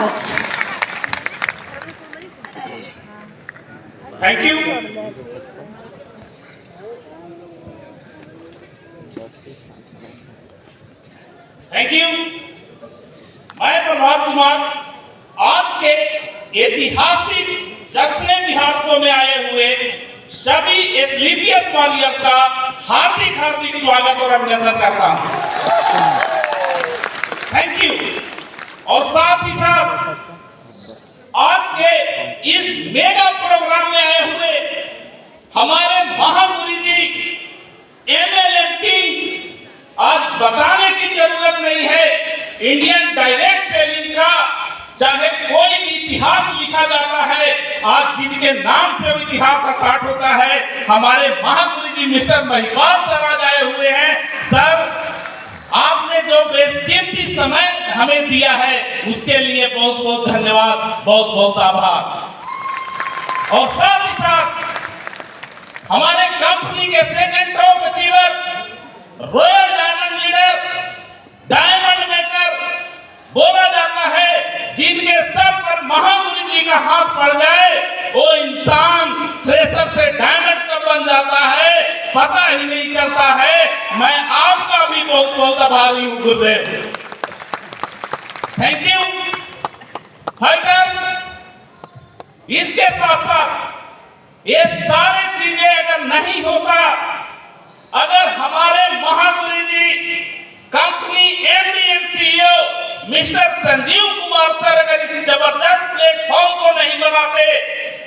much. Thank you. Thank you. मैं प्रभात कुमार आज के ऐतिहासिक जश्न बिहार में आए हुए सभी एसलीपीएस वालियर्स का हार्दिक हार्दिक स्वागत और अभिनंदन करता हूं। Thank you. और साथ ही साथ आज के इस मेगा प्रोग्राम में आए हुए हमारे महागुरु जी एमएलएम किंग, आज बताने की जरूरत नहीं है, इंडियन डायरेक्ट सेलिंग का चाहे कोई भी इतिहास लिखा जाता है, आज जिनके नाम से इतिहास स्टार्ट होता है, हमारे महागुरु जी मिस्टर महिपाल सर आज आए हुए हैं। सर, आपने जो बेशकीमती समय हमें दिया है उसके लिए बहुत बहुत धन्यवाद, बहुत बहुत आभार। और साथ ही साथ हमारे कंपनी के second top achiever, royal diamond leader, diamond maker बोला जाता है, जिनके सर पर महागुरु जी का हाथ पड़ जाए वो इंसान थ्रेसर से डायमंड कब बन जाता है पता ही नहीं चलता है। मैं आपका भी बहुत बहुत आभारी हूं गुरुदेव। Thank you fighters. इसके साथ साथ ये सारी चीजें अगर नहीं होता, अगर हमारे महागुरु ji company MD and CEO mister Sanjeev Kumar sir अगर इस जबरदस्त प्लेटफॉर्म को नहीं बनाते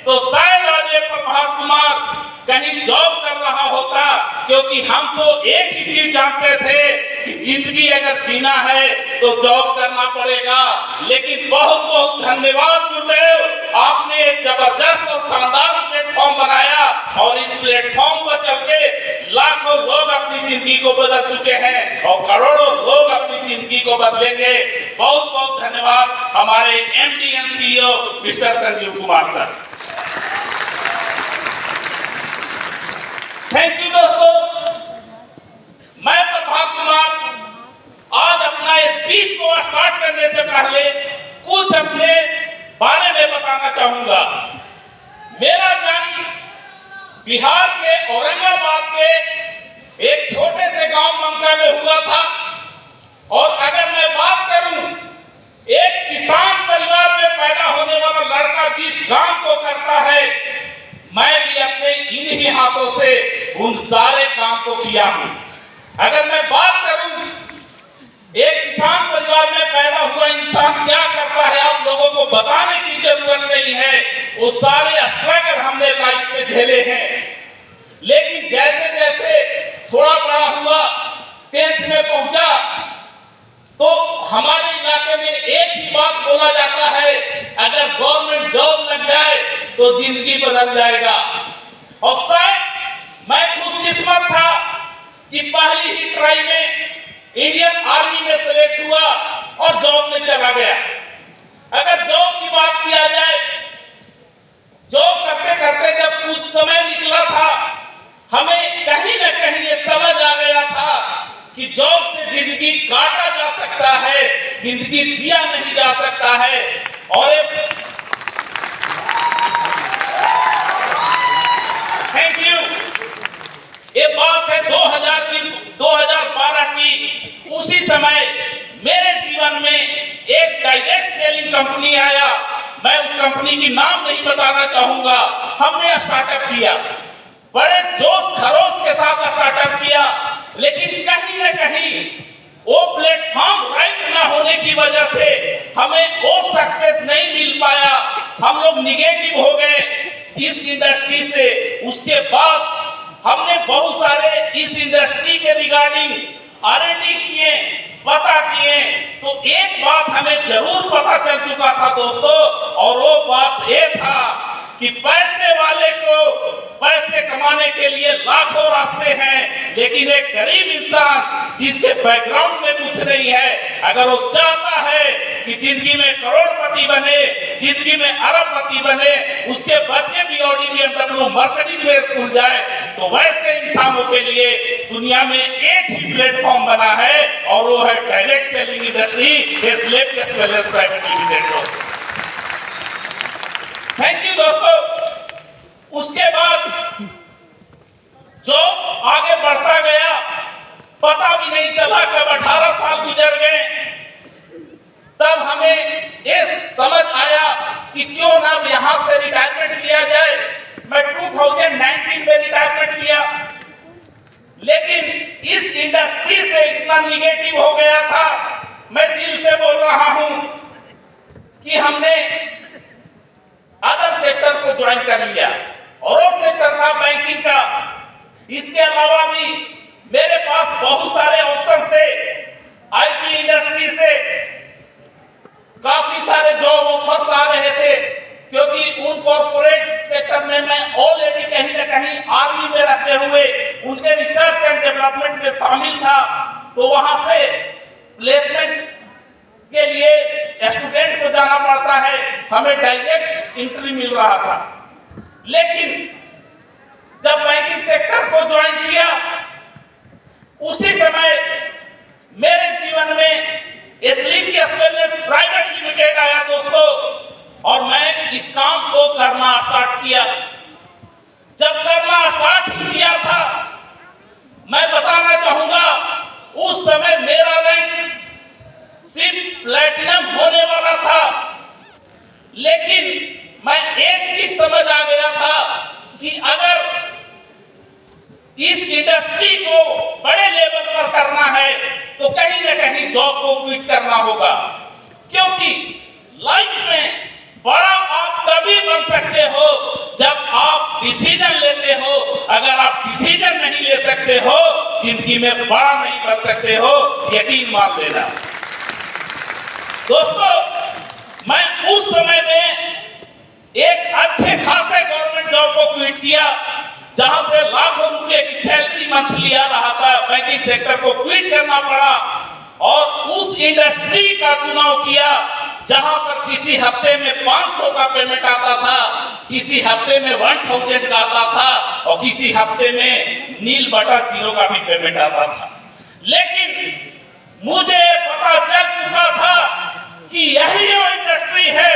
तो शायद आज प्रभात कुमार कहीं जॉब कर रहा होता, क्योंकि हम तो एक ही चीज जानते थे कि जिंदगी अगर जीना है तो जॉब करना पड़ेगा। लेकिन बहुत बहुत धन्यवाद गुरुदेव, आपने एक जबरदस्त और शानदार प्लेटफॉर्म बनाया और इस प्लेटफॉर्म पर चल के लाखों लोग अपनी जिंदगी को बदल चुके हैं और करोड़ों लोग अपनी जिंदगी को बदलेंगे। बहुत बहुत धन्यवाद हमारे MD and CEO mister Sanjeev Kumar sir. Thank you दोस्तों। मैं प्रभात कुमार आज अपना स्पीच को स्टार्ट करने से पहले कुछ अपने बारे में बताना चाहूंगा। मेरा जन्म बिहार के औरंगाबाद के एक छोटे से गांव ममका में हुआ था। और अगर मैं बात करूं एक किसान परिवार में पैदा होने वाला लड़का जिस काम को करता है, मैं भी अपने इन्हीं हाथों से उन सारे काम को किया हूं। अगर मैं बात करूं एक किसान परिवार में पैदा हुआ इंसान क्या करता है, आप लोगों को बताने की जरूरत नहीं है, वो सारे स्ट्रगल हमने लाइफ में झेले हैं। लेकिन जैसे जैसे थोड़ा बड़ा हुआ, 10th में पहुंचा, तो हमारे इलाके में एक ही बात बोला जाता है, अगर गवर्नमेंट जॉब लग जाए तो जिंदगी बदल जाएगा। और शायद मैं खुशकिस्मत था कि पहली ही ट्राई में इंडियन आर्मी में सेलेक्ट हुआ और जॉब में चला गया। अगर जॉब की बात किया जाए, जॉब करते करते जब कुछ समय निकला था, हमें कहीं न कहीं ये समझ आ गया था कि जॉब से जिंदगी काटा जा सकता है, जिंदगी जिया नहीं जा सकता है। और थैंक यू। ये बात है 2012 की। उसी समय मेरे जीवन में एक डायरेक्ट सेलिंग कंपनी आया। मैं उस कंपनी की नाम नहीं बताना चाहूंगा। हमने स्टार्टअप किया, बड़े जोश खरोश के साथ स्टार्टअप किया, लेकिन कहीं न कहीं वो प्लेटफॉर्म राइट ना होने की वजह से हमें वो सक्सेस नहीं मिल पाया। हम लोग निगेटिव हो गए इस इंडस्ट्री से। उसके बाद हमने बहुत सारे इस इंडस्ट्री के रिगार्डिंग R&D किए, पता किए, तो एक बात हमें जरूर पता चल चुका था दोस्तों, और वो बात ये था कि पैसे वाले को पैसे कमाने के लिए लाखों रास्ते हैं, लेकिन एक गरीब इंसान जिसके बैकग्राउंड में कुछ नहीं है, अगर वो चाहता है कि जिंदगी में करोड़पति बने, जिंदगी में अरबपति बने, उसके बच्चे भी ऑडी BMW मर्सिडीज में स्कूल जाए, तो वैसे इंसानों के लिए दुनिया में एक ही प्लेटफॉर्म बना है और वो है direct selling industry, private limited. Actually दोस्तों उसके बाद जो आगे बढ़ता गया पता भी नहीं चला, कब 18 साल गुजर गए। तब हमें ये समझ आया कि क्यों ना यहां से रिटायरमेंट लिया जाए। मैं 2019 में रिटायरमेंट लिया, लेकिन इस इंडस्ट्री से इतना निगेटिव हो गया था, मैं दिल से बोल रहा हूं कि हमने अदर सेक्टर को ज्वाइन कर लिया और वो सेक्टर था बैंकिंग का। इसके अलावा भी मेरे पास बहुत सारे ऑप्शन थे। आईटी इंडस्ट्री से काफी सारे जॉब ऑफर्स आ रहे थे, क्योंकि उन कॉर्पोरेट सेक्टर में मैं ऑलरेडी कहीं ना कहीं आर्मी में रहते हुए उनके रिसर्च एंड डेवलपमेंट में शामिल था, तो वहां से प्लेसमेंट के लिए स्टूडेंट को जाना पड़ता है, हमें डायरेक्ट एंट्री मिल रहा था। लेकिन जब बैंकिंग सेक्टर को ज्वाइन किया, उसी समय मेरे जीवन में एसलीपीएस वेलनेस प्राइवेट लिमिटेड आया दोस्तों, और मैं इस काम को करना स्टार्ट किया। जब करना स्टार्ट किया था, मैं बताना चाहूंगा उस समय मेरा रैंक सिर्फ प्लैटिनम होने वाला था, लेकिन मैं एक चीज समझ आ गया था कि अगर इस इंडस्ट्री को बड़े लेवल पर करना है तो कहीं ना कहीं जॉब को क्विट करना होगा, क्योंकि लाइफ में बड़ा आप तभी बन सकते हो जब आप डिसीजन लेते हो। अगर आप डिसीजन नहीं ले सकते हो, जिंदगी में बड़ा नहीं बन सकते हो, यकीन मान लेना दोस्तों। मैं उस समय में एक अच्छे खासे गवर्नमेंट जॉब को क्विट किया, जहां से लाखों रुपए की सैलरी मंथली आ रहा था। बैंकिंग सेक्टर को क्विट करना पड़ा और उस इंडस्ट्री का चुनाव किया जहां पर किसी हफ्ते में 500 का पेमेंट आता था, किसी हफ्ते में 1000 का आता था और किसी हफ्ते में नील बटा 0 का भी पेमेंट आता था। लेकिन मुझे पता चल चुका था कि यही वो इंडस्ट्री है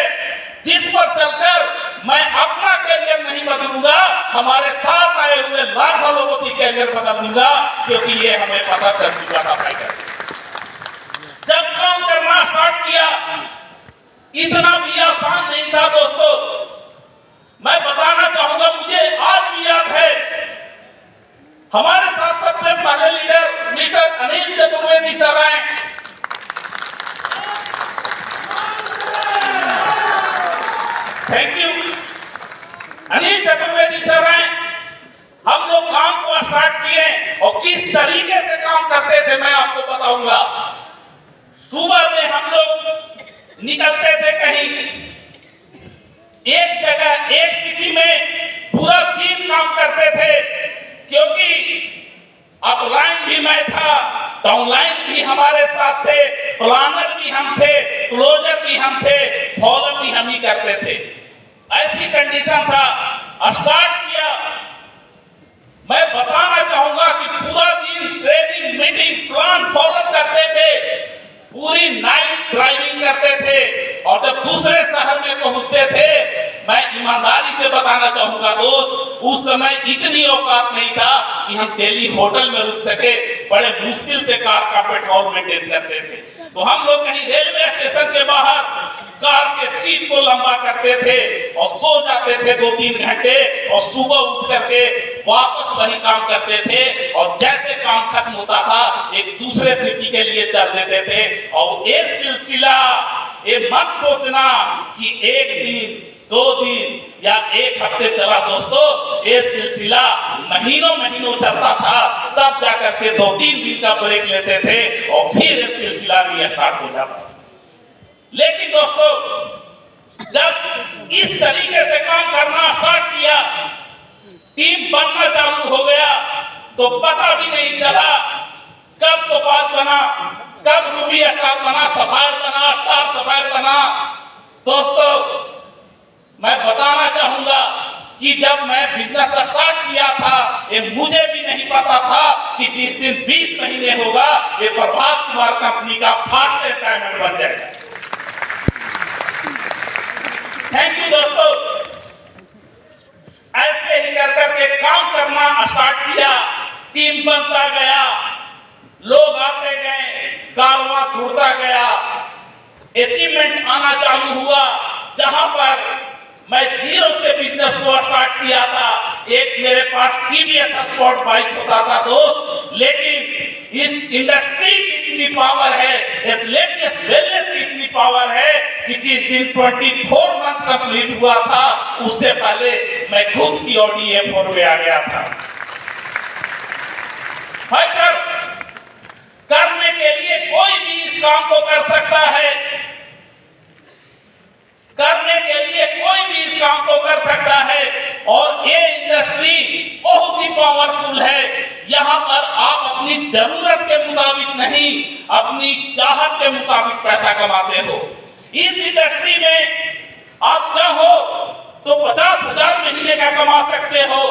जिस पर चलकर मैं अपना करियर नहीं बदलूंगा, हमारे साथ आए हुए लाखों लोगों की करियर बदल दूंगा, क्योंकि ये हमें पता चल चुका था। जब काम करना स्टार्ट किया, इतना भी आसान नहीं था दोस्तों। मैं बताना चाहूंगा, मुझे आज भी याद है, हमारे साथ सबसे पहले leader mister Anil Chaturvedi sir आए। Thank you. Anil Chaturvedi sir आए, हम लोग काम को स्टार्ट किए और किस तरीके से काम करते थे मैं आपको बताऊंगा। सुबह में हम लोग निकलते थे कहीं एक जगह, एक सिटी में पूरा दिन काम करते थे, क्योंकि अपलाइन भी मैं था, डाउनलाइन भी हमारे साथ थे, प्लानर भी हम थे, क्लोजर भी हम थे, फॉलोअप भी हम ही करते थे। ऐसी कंडीशन था। स्टार्ट किया, मैं बताना चाहूंगा कि पूरा दिन ट्रेनिंग, मीटिंग, प्लान फॉलोअप करते थे, पूरी नाइट ड्राइविंग करते थे, और जब दूसरे शहर में पहुंचते थे, मैं ईमानदारी से बताना चाहूंगा दोस्त, उस समय इतनी औकात नहीं था कि हम दिल्ली होटल में रुक सके। बड़े मुश्किल से कार का पेट्रोल मेंटेन करते थे। तो हम लोग कहीं रेलवे स्टेशन के बाहर कार के सीट को लंबा करते थे और सो जाते थे 2-3 घंटे, और सुबह उठ करके वापस वही काम करते थे, और जैसे काम खत्म होता था एक दूसरे सिटी के लिए चल देते थे। और ये सिलसिला, ये मत सोचना कि एक दिन, 2 दिन या 1 हफ्ते चला दोस्तों, ये सिलसिला महीनों महीनों चलता था। तब जाकर के 2-3 दिन का ब्रेक लेते थे और फिर ये सिलसिला भी स्टार्ट हो जाता था। लेकिन दोस्तों, जब इस तरीके से काम करना स्टार्ट किया, टीम बनना चालू हो गया, तो पता भी नहीं चला कब टोपाज बना, कब रूबी स्टार बना, सफायर बना, स्टार सफायर बना। दोस्तों, मैं बताना चाहूंगा कि जब मैं बिजनेस स्टार्ट किया था, ये मुझे भी नहीं पता था कि जिस दिन 20 महीने होगा, ये प्रभात कुमार कंपनी का फास्टेस्ट डायमंड बन जाएगा। थैंक यू दोस्तों। करके काम करना स्टार्ट किया, टीम बनता गया, लोग आते गए, कारवां जुड़ता गया, अचीवमेंट आना चालू हुआ। जहां पर मैं जीरो से बिजनेस को स्टार्ट किया था, एक मेरे पास टीवीएस स्पोर्ट बाइक होता था दोस्त, लेकिन इस इंडस्ट्री की इतनी पावर है, इस लेटेस्ट वेलनेस की इतनी पावर है कि जिस दिन 24 मंथ कंप्लीट हुआ था, उससे पहले मैं खुद की ऑडी A4 में आ गया था। फाइटर्स, करने के लिए कोई भी इस काम को कर सकता है, करने के लिए कोई भी इस काम को कर सकता है, और ये इंडस्ट्री बहुत ही पावरफुल है। यहाँ पर आप अपनी जरूरत के मुताबिक नहीं, अपनी चाहत के मुताबिक पैसा कमाते हो। इस इंडस्ट्री में आप चाहो तो 50,000 महीने का कमा सकते हो,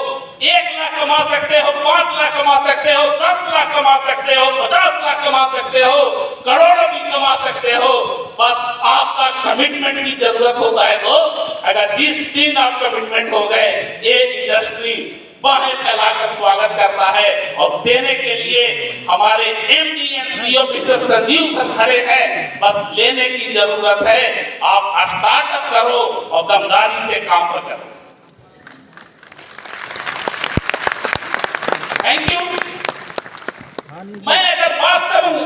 1 लाख कमा सकते हो, 5 लाख कमा सकते हो, 10 लाख कमा सकते हो, 50 लाख कमा सकते हो, करोड़ों भी कमा सकते हो। बस आपका कमिटमेंट की जरूरत होता है दोस्त। अगर जिस दिन आप कमिटमेंट हो गए, ये इंडस्ट्री बाहें फैलाकर स्वागत करता है। और देने के लिए हमारे MD and CEO mister Sanjeev sir खड़े हैं, बस लेने की जरूरत है। आप स्टार्टअप करो और दमदारी से काम पर करो। Thank you. मैं अगर बात करूं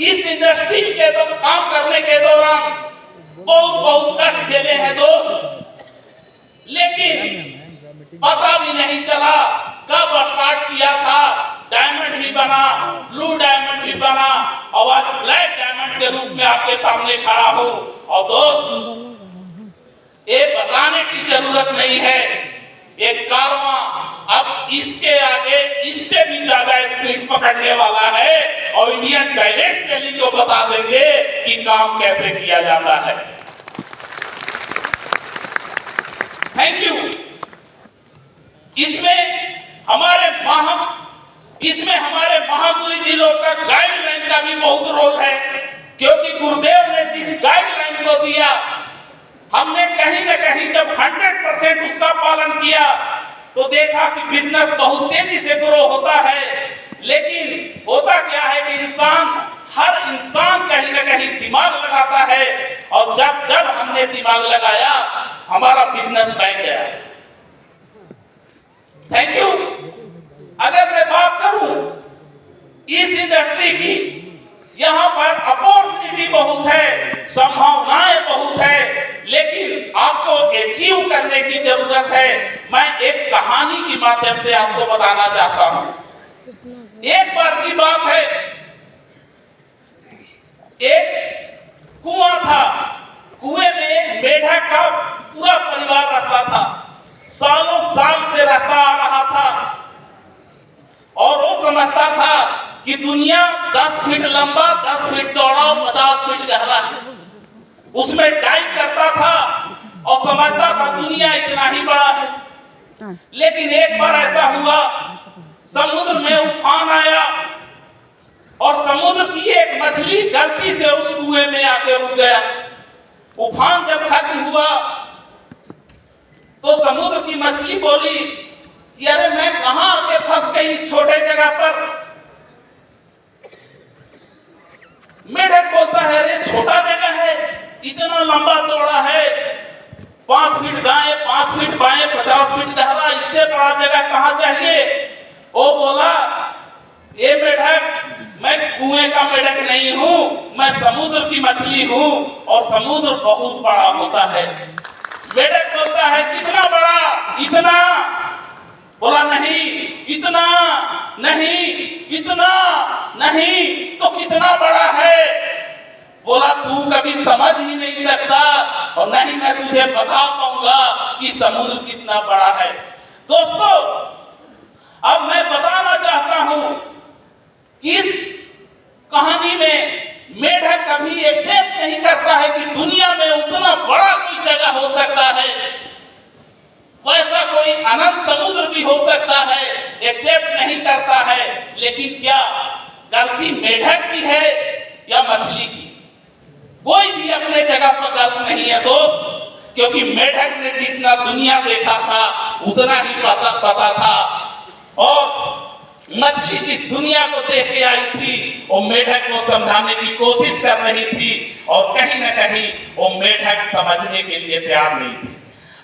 इस इंडस्ट्री के तो काम करने के दौरान बहुत कष्ट झेले हैं दोस्त, लेकिन पता भी नहीं चला कब स्टार्ट किया था। डायमंड भी बना, ब्लू डायमंड भी बना, और आज ब्लैक डायमंड के रूप में आपके सामने खड़ा हूं। और दोस्त, ये बताने की जरूरत नहीं है, एक कारवां अब इसके आगे इससे भी ज्यादा स्पीड पकड़ने वाला है, और इंडियन डायरेक्ट सेलिंग को बता देंगे कि काम कैसे किया जाता है। Thank you. इसमें हमारे महागुरु जी लोग का गाइडलाइन का भी बहुत रोल है, क्योंकि गुरुदेव ने जिस गाइडलाइन को दिया, हमने कहीं न कहीं जब 100% उसका पालन किया तो देखा कि बिजनेस बहुत तेजी से ग्रो होता है। लेकिन होता क्या है कि हर इंसान कहीं न कहीं दिमाग लगाता है, और जब हमने दिमाग लगाया, हमारा बिजनेस बैठ गया। Thank you. अगर मैं बात करूं इस इंडस्ट्री की, यहाँ पर अपॉर्चुनिटी बहुत है, संभावनाएं बहुत है, लेकिन आपको अचीव करने की जरूरत है। मैं एक कहानी के माध्यम से आपको बताना चाहता हूं। एक बार की बात है, एक कुआं था, कुएं में एक मेढक का पूरा परिवार रहता था, सालों साल से रहता आ रहा था, और वो समझता था कि दुनिया 10 फीट लंबा, 10 फीट चौड़ा, 50 फीट गहरा है। उसमें डाइव करता था और समझता था दुनिया इतना ही बड़ा है। लेकिन एक बार ऐसा हुआ, समुद्र में उफान आया, और समुद्र की एक मछली गलती से उस कुएं में आके रुक गया। उफान जब खत्म हुआ तो समुद्र की मछली बोली कि अरे मैं कहां आके फंस गई इस छोटे जगह पर। मेढक बोलता है अरे छोटा जगह है, इतना लंबा चौड़ा है, 5 फीट दाएं, 5 फीट बाएं, 50 फीट गहरा, इससे बड़ा जगह कहां चाहिए। वो बोला ये मेढक, मैं कुएं का मेढक नहीं हूं, मैं समुद्र की मछली हूं, और समुद्र बहुत बड़ा होता है। मेढक बोलता है कितना बड़ा? इतना। बोला नहीं, इतना नहीं, इतना नहीं, तो कितना बड़ा है? बोला तू कभी समझ ही नहीं सकता, और नहीं मैं तुझे बता पाऊंगा कि समुद्र कितना बड़ा है। दोस्तों, अब मैं बताना चाहता हूं कि इस कहानी में मेढक कभी एक्सेप्ट नहीं करता है कि दुनिया में उतना बड़ा कोई जगह हो सकता है, वैसा कोई अनंत समुद्र भी हो सकता है, एक्सेप्ट नहीं करता है। लेकिन क्या गलती मेढक की है या मछली की? कोई भी अपने जगह पर गलत नहीं है दोस्त, क्योंकि मेढक ने जितना दुनिया देखा था उतना ही पता था। और मछली जिस दुनिया को देख के आई थी वो मेढक को समझाने की कोशिश कर रही थी और कहीं ना कहीं वो मेढक समझने के लिए तैयार नहीं थी।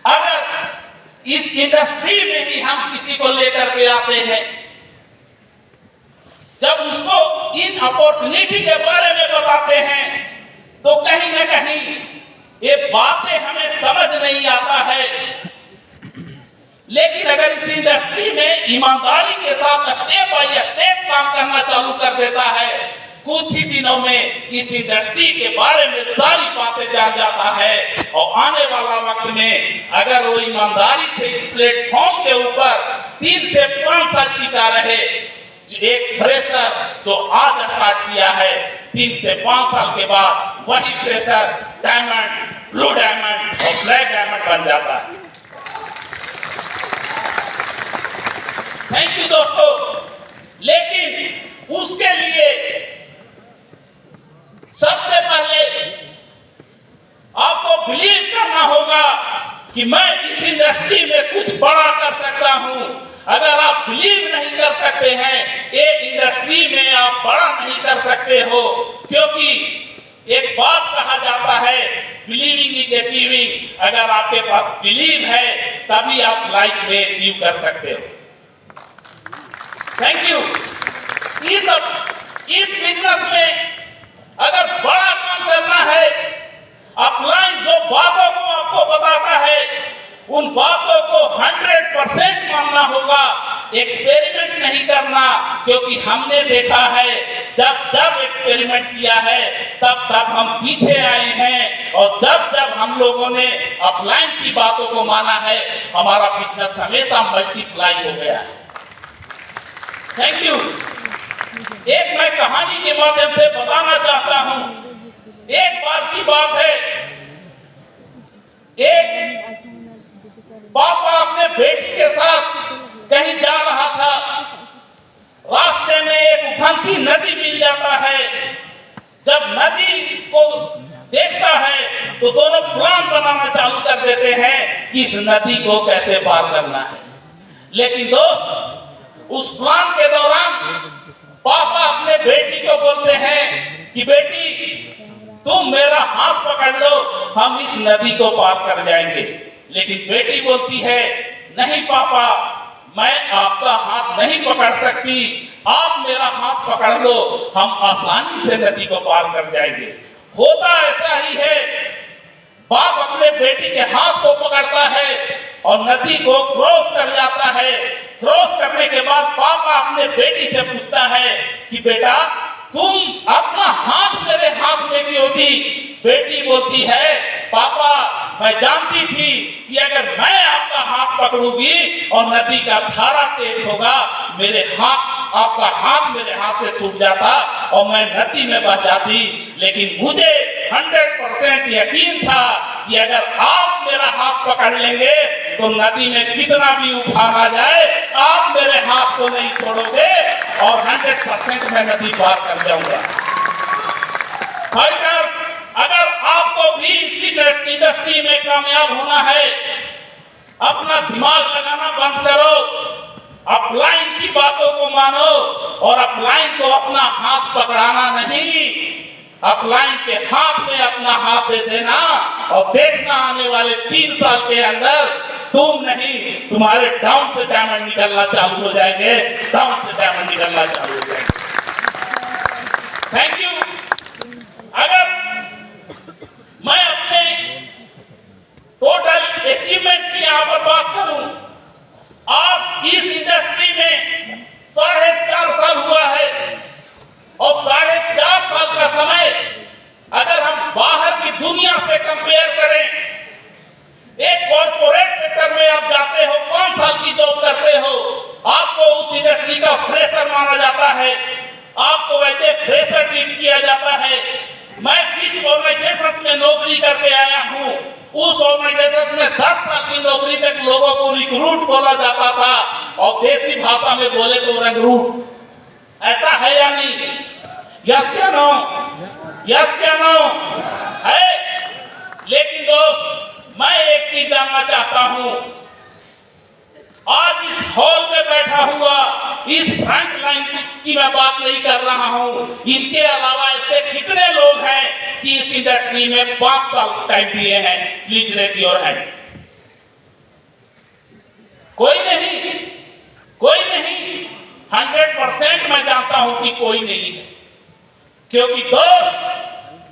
अगर इस इंडस्ट्री में ही हम किसी को लेकर के आते हैं, जब उसको इन अपॉर्चुनिटी के बारे में बताते हैं तो कहीं ना कहीं ये बातें हमें समझ नहीं आता है। लेकिन अगर इस इंडस्ट्री में ईमानदारी के साथ स्टेप बाय स्टेप काम करना चालू कर देता है, कुछ ही दिनों में इस इंडस्ट्री के बारे में सारी बातें जान जाता है। और आने वाला वक्त में अगर वो ईमानदारी से इस प्लेटफॉर्म के ऊपर 3 से 5 साल टिका रहे, एक फ्रेशर जो आज स्टार्ट किया है 3 से 5 साल के बाद वही फ्रेशर डायमंड, ब्लू डायमंड और ब्लैक डायमंड बन जाता है। थैंक यू दोस्तों। लेकिन उसके लिए सबसे पहले आपको बिलीव करना होगा कि मैं इस इंडस्ट्री में कुछ बड़ा कर सकता हूं। अगर आप बिलीव नहीं कर सकते हैं, एक इंडस्ट्री में आप बड़ा नहीं कर सकते हो, क्योंकि एक बात कहा जाता है बिलीविंग इज अचीविंग। अगर आपके पास बिलीव है तभी आप लाइफ में अचीव कर सकते हो। Thank you. इस बिजनेस में अगर बड़ा काम करना है, अपलाइन जो बातों को आपको बताता है उन बातों को 100% मानना होगा, एक्सपेरिमेंट नहीं करना। क्योंकि हमने देखा है जब एक्सपेरिमेंट किया है तब हम पीछे आए हैं, और जब हम लोगों ने अपलाइन की बातों को माना है हमारा बिजनेस हमेशा मल्टीप्लाई हो गया है। Thank you. एक मैं कहानी के माध्यम से बताना चाहता हूं। एक बार की बात है, एक पापा अपने बेटी के साथ कहीं जा रहा था। रास्ते में एक उफनती नदी मिल जाता है। जब नदी को देखता है तो दोनों प्लान बनाना चालू कर देते हैं कि इस नदी को कैसे पार करना है। लेकिन दोस्त, उस प्लान के दौरान पापा अपने बेटी को बोलते हैं कि बेटी तुम मेरा हाथ पकड़ लो, हम इस नदी को पार कर जाएंगे। लेकिन बेटी बोलती है नहीं पापा, मैं आपका हाथ नहीं पकड़ सकती, आप मेरा हाथ पकड़ लो, हम आसानी से नदी को पार कर जाएंगे। होता ऐसा ही है, बाप अपने बेटी के हाथ को पकड़ता है और नदी को क्रॉस कर जाता है। क्रॉस करने के बाद पापा अपने बेटी से पूछता है कि बेटा तुम अपना हाथ मेरे हाथ में क्यों दी? बेटी बोलती है पापा मैं जानती थी कि अगर मैं आपका हाथ पकड़ूंगी और नदी का धारा तेज होगा, आपका हाथ मेरे हाथ से छूट जाता और मैं नदी में बह जाती। लेकिन मुझे 100% यकीन था कि अगर आप मेरा हाथ पकड़ लेंगे तो नदी में कितना भी उफान आ जाए आप मेरे हाथ को नहीं छोड़ोगे और 100% मैं नदी पार कर जाऊंगा। फाइटर्स, अगर आपको भी इसी इंडस्ट्री में कामयाब होना है, अपना दिमाग लगाना बंद करो, अपलाइन की बातों को मानो और अपलाइन को अपना हाथ पकड़ाना नहीं, अपलाइन के हाथ में अपना हाथ दे देना और देखना आने वाले 3 साल के अंदर तुम नहीं तुम्हारे डाउन से डायमंड निकलना चालू हो जाएंगे, डाउन से डायमंड निकलना चालू हो जाएंगे। Thank you. अगर मैं अपने टोटल अचीवमेंट की यहाँ पर बात करूं, आज इस इंडस्ट्री में 4.5 साल हुआ है और 4.5 साल का समय अगर हम बाहर की दुनिया से कंपेयर करें, एक कॉर्पोरेट सेक्टर में आप जाते हो, 5 साल की जॉब करते हो, आपको उस इंडस्ट्री का फ्रेशर माना जाता है, आपको वैसे फ्रेशर ट्रीट किया जाता है। मैं जिस ऑर्गेनाइजेशन में नौकरी करके आया हूं उस ऑर्गेनाइजेशन में 10 साल की नौकरी तक लोगों को रिक्रूट बोला जाता था और देसी भाषा में बोले तो रिक्रूट। ऐसा है या नहीं? यस या नो? यस या नो? है। लेकिन दोस्त, मैं एक चीज जानना चाहता हूं, आज इस हॉल में बैठा हुआ इस फ्रंट लाइन की मैं बात नहीं कर रहा हूं, इनके अलावा ऐसे कितने लोग हैं कि इस इंडस्ट्री में 5 साल टाइम दिए हैं? Please raise your hand. कोई नहीं, कोई नहीं। 100% मैं जानता हूं कि कोई नहीं है, क्योंकि दोस्त,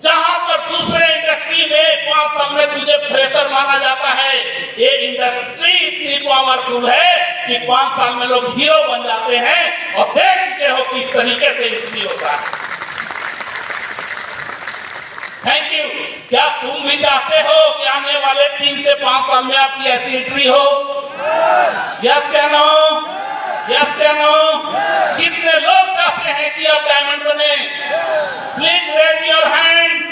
जहां पर दूसरे इंडस्ट्री में 5 साल में तुझे फ्रेशर माना जाता है, ये इंडस्ट्री इतनी पावरफुल है कि 5 साल में लोग हीरो बन जाते हैं। और देख चुके हो किस तरीके से एंट्री होता है। Thank you. क्या तुम भी चाहते हो कि आने वाले 3 से 5 साल में आपकी ऐसी एंट्री हो? यस या नो? यस या नो? कितने लोग चाहते हैं कि आप डायमंड बने? Please raise your hand.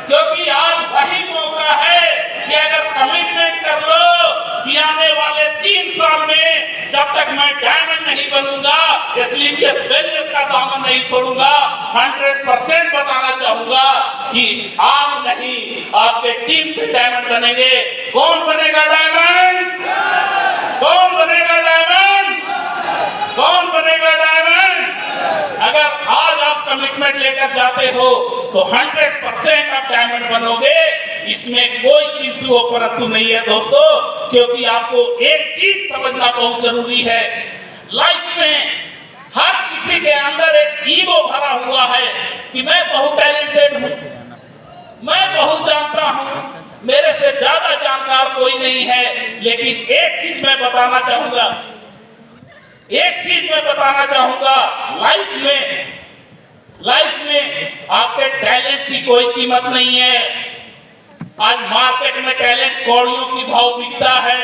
क्योंकि आज वही मौका है कि अगर कमिटमेंट कर लो कि आने वाले 3 साल में जब तक मैं डायमंड नहीं बनूंगा, एसलीपीएस वेलनेस का दामन नहीं छोड़ूंगा, 100% बताना चाहूंगा कि आप नहीं, आपके टीम से डायमंड बनेंगे। कौन बनेगा डायमंड? कौन बनेगा डायमंड? कौन बनेगा डायमंड? अगर आज आप कमिटमेंट लेकर जाते हो तो 100% आप डायमंड बनोगे। इसमें कोई किंतु और परंतु नहीं है दोस्तों, क्योंकि आपको एक चीज समझना बहुत जरूरी है। लाइफ में हर किसी के अंदर एक ईगो भरा हुआ है कि मैं बहुत टैलेंटेड हूं, मैं बहुत जानता हूं, मेरे से ज्यादा जानकार कोई नहीं है। लेकिन एक चीज मैं बताना चाहूंगा, एक चीज मैं बताना चाहूंगा, लाइफ में आपके टैलेंट की कोई कीमत नहीं है। आज मार्केट में टैलेंट कौड़ियों की भाव बिकता है।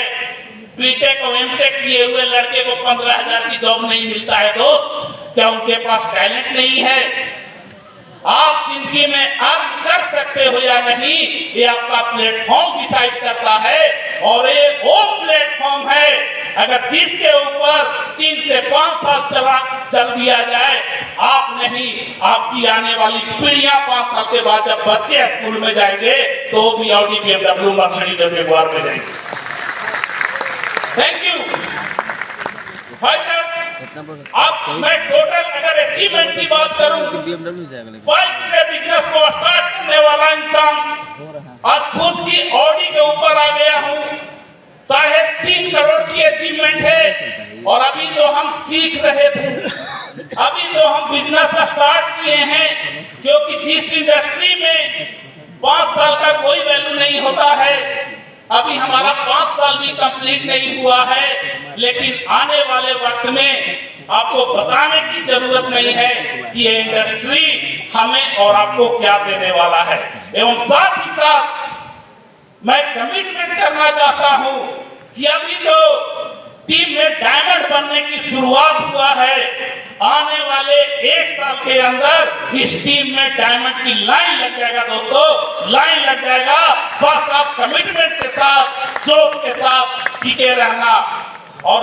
बीटेक और एमटेक किए हुए लड़के को 15,000 की जॉब नहीं मिलता है दोस्त। क्या उनके पास टैलेंट नहीं है? आप जिंदगी में अर्न कर सकते हो या नहीं, ये आपका प्लेटफॉर्म डिसाइड करता है। और ये वो प्लेटफॉर्म है, अगर जिसके ऊपर 3 से 5 साल चल दिया जाए, आप नहीं, आपकी आने वाली पीढ़ियां 5 साल के बाद जब बच्चे स्कूल में जाएंगे तो वो भी ऑडी, BMW, मर्सिडीज और जगुआर में जाएंगे। Thank you fighters. अब मैं टोटल अगर अचीवमेंट की बात करूं, बाइक से बिजनेस को स्टार्ट करने वाला इंसान आज खुद की ऑडी के ऊपर आ गया हूं। 3.5 करोड़ की अचीवमेंट है। और अभी तो हम सीख रहे थे, अभी तो हम बिजनेस स्टार्ट किए हैं, क्योंकि जिस इंडस्ट्री में 5 साल का कोई वैल्यू नहीं होता है, अभी हमारा 5 साल भी कंप्लीट नहीं हुआ है। लेकिन आने वाले वक्त में आपको बताने की जरूरत नहीं है कि ये इंडस्ट्री हमें और आपको क्या देने वाला है। एवं साथ ही साथ मैं कमिटमेंट करना चाहता हूं कि अभी तो टीम में डायमंड बनने की शुरुआत हुआ है। आने वाले 1 साल के अंदर इस टीम में डायमंड की लाइन लग जाएगा दोस्तों, लाइन लग जाएगा। बस आप कमिटमेंट के साथ, जोश के साथ टिके रहना। और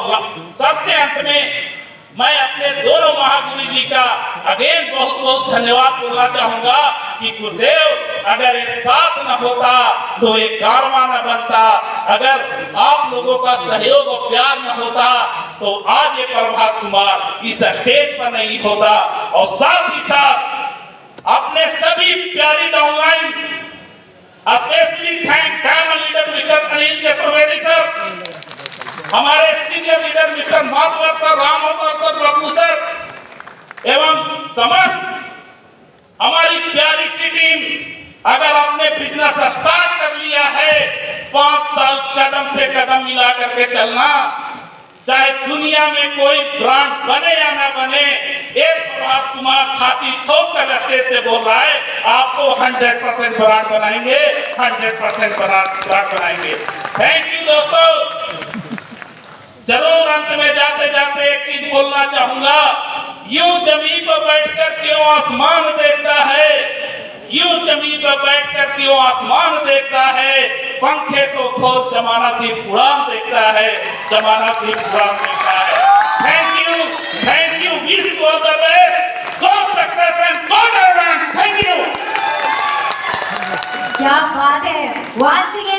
सबसे अंत में मैं अपने दोनों महागुरु जी का अगेन बहुत बहुत धन्यवाद बोलना चाहूंगा कि गुरुदेव, अगर ये साथ न होता तो ये कारवां न बनता, अगर आप लोगों का सहयोग और प्यार न होता तो आज ये प्रभात कुमार इस स्टेज पर नहीं होता। और साथ ही साथ अपने सभी प्यारी downline, specially thank diamond leader mister Anil Chaturvedi sir, हमारे senior leader mister Madhavar sir, Ram Avtar sir, बाबू सर, एवं समस्त हमारी प्यारी सी टीम। अगर आपने बिजनेस स्टार्ट कर लिया है, 5 साल कदम से कदम मिला करके चलना, चाहे दुनिया में कोई ब्रांड बने या ना बने। एक प्रभात कुमार छाती ठोक कर स्टेज से बोल रहा है, आपको 100% ब्रांड बनाएंगे, 100% ब्रांड बनाएंगे। थैंक यू दोस्तों। जरूर अंत में जाते जाते एक चीज बोलना चाहूंगा, यूं जमीन पर बैठकर क्यों आसमान देखता है, यूं जमीन पर बैठकर क्यों आसमान देखता है, पंखे को खोल जमाना सिर्फ उड़ान देखता है, जमाना सिर्फ उड़ान देखता है। Thank you, wish you all the best, God success and God aware. Thank you. क्या बात है। Once again